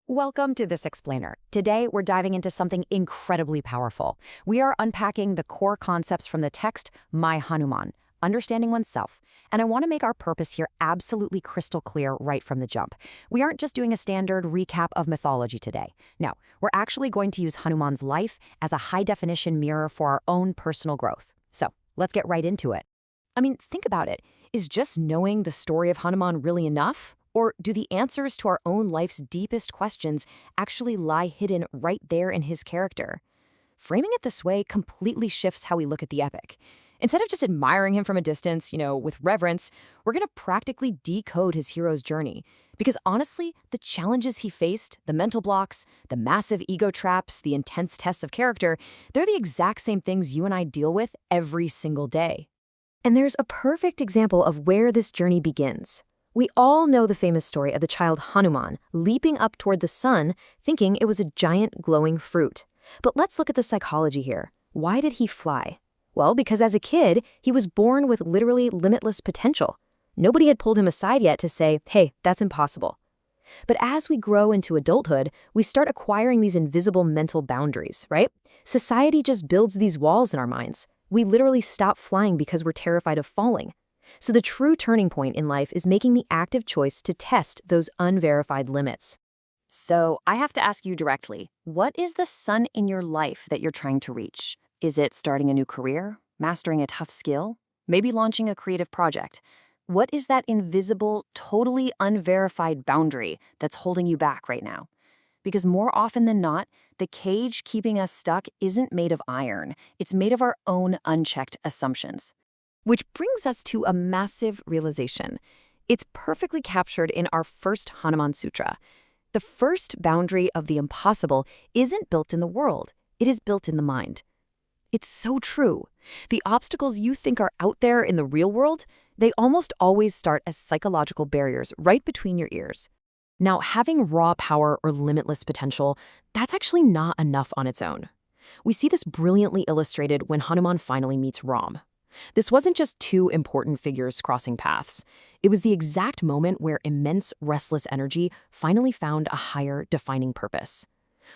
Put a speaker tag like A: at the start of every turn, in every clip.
A: Welcome to This Explainer. Today, we're diving into something incredibly powerful. We are unpacking the core concepts from the text, My Hanuman, Understanding Oneself. And I want to make our purpose here absolutely crystal clear right from the jump. We aren't just doing a standard recap of mythology today. No, we're actually going to use Hanuman's life as a high-definition mirror for our own personal growth. So, let's get right into it. I mean, think about it. Is just knowing the story of Hanuman really enough? Or do the answers to our own life's deepest questions actually lie hidden right there in his character? Framing it this way completely shifts how we look at the epic. Instead of just admiring him from a distance, with reverence, we're going to practically decode his hero's journey. Because honestly, the challenges he faced, the mental blocks, the massive ego traps, the intense tests of character, they're the exact same things you and I deal with every single day. And there's a perfect example of where this journey begins. We all know the famous story of the child Hanuman leaping up toward the sun, thinking it was a giant glowing fruit. But let's look at the psychology here. Why did he fly? Well, because as a kid, he was born with literally limitless potential. Nobody had pulled him aside yet to say, hey, that's impossible. But as we grow into adulthood, we start acquiring these invisible mental boundaries, right? Society just builds these walls in our minds. We literally stop flying because we're terrified of falling. So the true turning point in life is making the active choice to test those unverified limits. So I have to ask you directly, what is the sun in your life that you're trying to reach? Is it starting a new career, mastering a tough skill, maybe launching a creative project? What is that invisible, totally unverified boundary that's holding you back right now? Because more often than not, the cage keeping us stuck isn't made of iron. It's made of our own unchecked assumptions. Which brings us to a massive realization. It's perfectly captured in our first Hanuman Sutra. The first boundary of the impossible isn't built in the world. It is built in the mind. It's so true. The obstacles you think are out there in the real world, they almost always start as psychological barriers right between your ears. Now, having raw power or limitless potential, that's actually not enough on its own. We see this brilliantly illustrated when Hanuman finally meets Ram. This wasn't just two important figures crossing paths. It was the exact moment where immense, restless energy finally found a higher, defining purpose.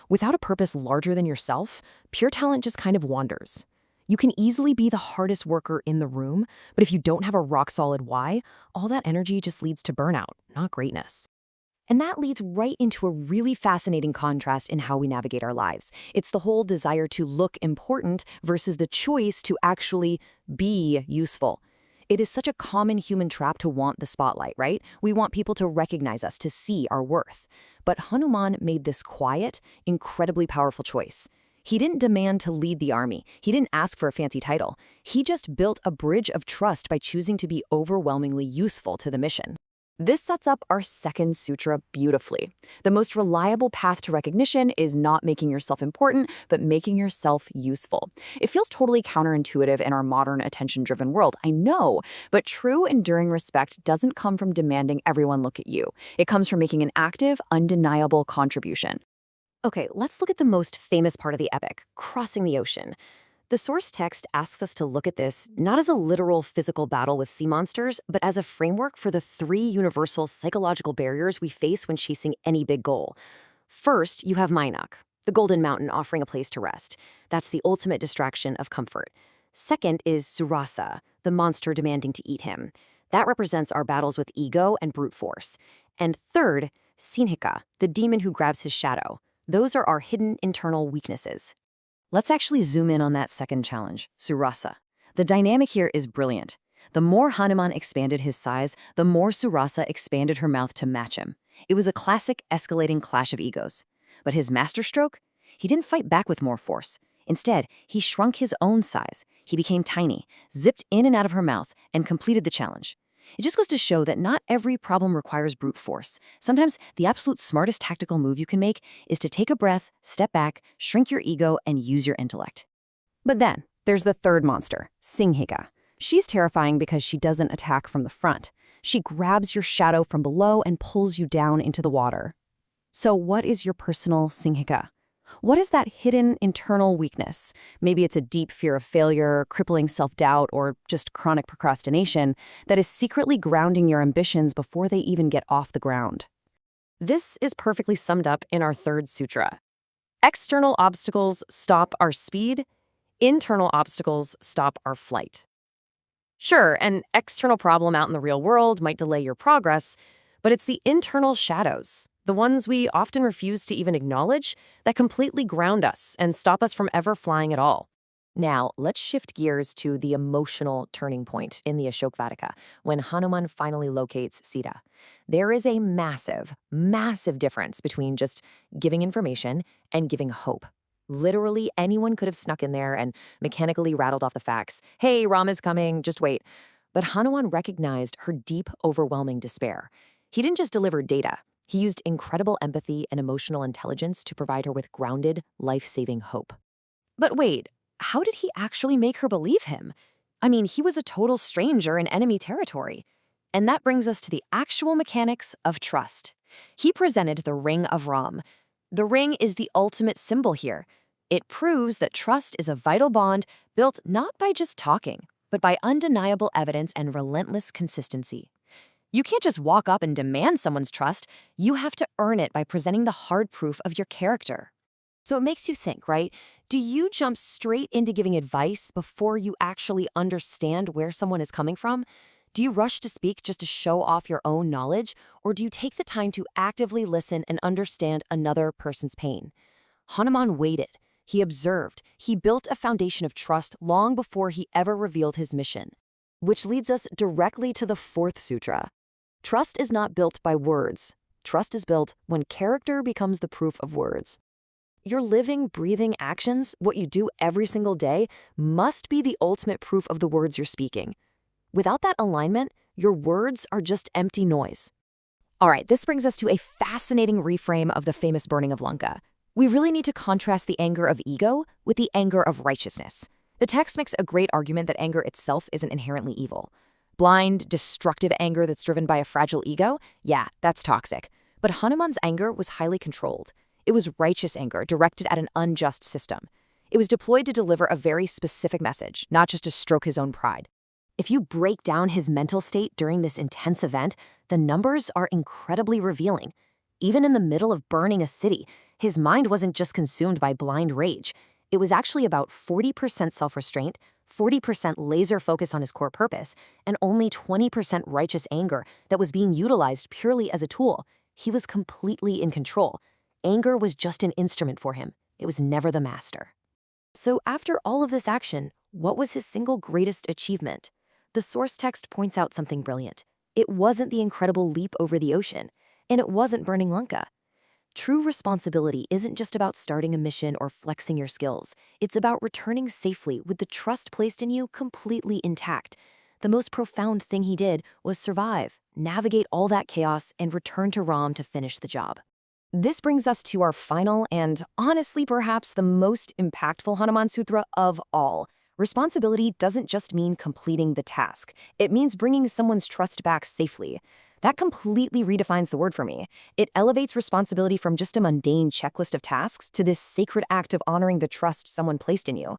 A: Without a purpose larger than yourself, pure talent just kind of wanders. You can easily be the hardest worker in the room, but if you don't have a rock-solid why, all that energy just leads to burnout, not greatness. And that leads right into a really fascinating contrast in how we navigate our lives. It's the whole desire to look important versus the choice to actually be useful. It is such a common human trap to want the spotlight, right? We want people to recognize us, to see our worth. But Hanuman made this quiet, incredibly powerful choice. He didn't demand to lead the army. He didn't ask for a fancy title. He just built a bridge of trust by choosing to be overwhelmingly useful to the mission. This sets up our second sutra beautifully. The most reliable path to recognition is not making yourself important, but making yourself useful. It feels totally counterintuitive in our modern attention-driven world, I know, but true enduring respect doesn't come from demanding everyone look at you. It comes from making an active, undeniable contribution. Okay, let's look at the most famous part of the epic, crossing the ocean. The source text asks us to look at this not as a literal physical battle with sea monsters, but as a framework for the three universal psychological barriers we face when chasing any big goal. First, you have Mainak, the golden mountain offering a place to rest. That's the ultimate distraction of comfort. Second is Surasa, the monster demanding to eat him. That represents our battles with ego and brute force. And third, Sinhika, the demon who grabs his shadow. Those are our hidden internal weaknesses. Let's actually zoom in on that second challenge, Surasa. The dynamic here is brilliant. The more Hanuman expanded his size, the more Surasa expanded her mouth to match him. It was a classic escalating clash of egos. But his masterstroke? He didn't fight back with more force. Instead, he shrunk his own size. He became tiny, zipped in and out of her mouth, and completed the challenge. It just goes to show that not every problem requires brute force. Sometimes the absolute smartest tactical move you can make is to take a breath, step back, shrink your ego, and use your intellect. But then, there's the third monster, Sinhika. She's terrifying because she doesn't attack from the front. She grabs your shadow from below and pulls you down into the water. So what is your personal Sinhika? What is that hidden internal weakness? Maybe it's a deep fear of failure, crippling self-doubt, or just chronic procrastination that is secretly grounding your ambitions before they even get off the ground. This is perfectly summed up in our third sutra. External obstacles stop our speed, internal obstacles stop our flight. Sure, an external problem out in the real world might delay your progress, but it's the internal shadows, the ones we often refuse to even acknowledge, that completely ground us and stop us from ever flying at all. Now, let's shift gears to the emotional turning point in the Ashokavadika, when Hanuman finally locates Sita. There is a massive, massive difference between just giving information and giving hope. Literally, anyone could have snuck in there and mechanically rattled off the facts. Hey, Ram is coming, just wait. But Hanuman recognized her deep, overwhelming despair. He didn't just deliver data. He used incredible empathy and emotional intelligence to provide her with grounded, life-saving hope. But wait, how did he actually make her believe him? I mean, he was a total stranger in enemy territory. And that brings us to the actual mechanics of trust. He presented the Ring of Ram. The ring is the ultimate symbol here. It proves that trust is a vital bond built not by just talking, but by undeniable evidence and relentless consistency. You can't just walk up and demand someone's trust. You have to earn it by presenting the hard proof of your character. So it makes you think, right? Do you jump straight into giving advice before you actually understand where someone is coming from? Do you rush to speak just to show off your own knowledge? Or do you take the time to actively listen and understand another person's pain? Hanuman waited. He observed. He built a foundation of trust long before he ever revealed his mission. Which leads us directly to the fourth sutra. Trust is not built by words. Trust is built when character becomes the proof of words. Your living, breathing actions, what you do every single day, must be the ultimate proof of the words you're speaking. Without that alignment, your words are just empty noise. All right, this brings us to a fascinating reframe of the famous burning of Lanka. We really need to contrast the anger of ego with the anger of righteousness. The text makes a great argument that anger itself isn't inherently evil. Blind, destructive anger that's driven by a fragile ego? Yeah, that's toxic. But Hanuman's anger was highly controlled. It was righteous anger directed at an unjust system. It was deployed to deliver a very specific message, not just to stroke his own pride. If you break down his mental state during this intense event, the numbers are incredibly revealing. Even in the middle of burning a city, his mind wasn't just consumed by blind rage. It was actually about 40% self-restraint, 40% laser focus on his core purpose, and only 20% righteous anger that was being utilized purely as a tool. He was completely in control. Anger was just an instrument for him. It was never the master. So after all of this action, what was his single greatest achievement? The source text points out something brilliant. It wasn't the incredible leap over the ocean, and it wasn't burning Lanka. True responsibility isn't just about starting a mission or flexing your skills. It's about returning safely with the trust placed in you completely intact. The most profound thing he did was survive, navigate all that chaos, and return to Ram to finish the job. This brings us to our final and, honestly, perhaps the most impactful Hanuman Sutra of all. Responsibility doesn't just mean completing the task. It means bringing someone's trust back safely. That completely redefines the word for me. It elevates responsibility from just a mundane checklist of tasks to this sacred act of honoring the trust someone placed in you.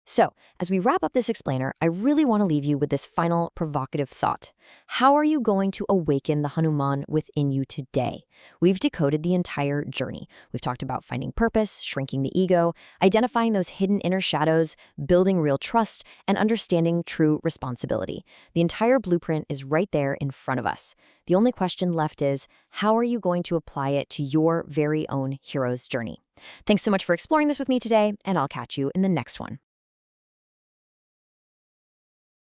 A: So, as we wrap up this explainer, I really want to leave you with this final provocative thought. How are you going to awaken the Hanuman within you today? We've decoded the entire journey. We've talked about finding purpose, shrinking the ego, identifying those hidden inner shadows, building real trust, and understanding true responsibility. The entire blueprint is right there in front of us. The only question left is, how are you going to apply it to your very own hero's journey? Thanks so much for exploring this with me today, and I'll catch you in the next one.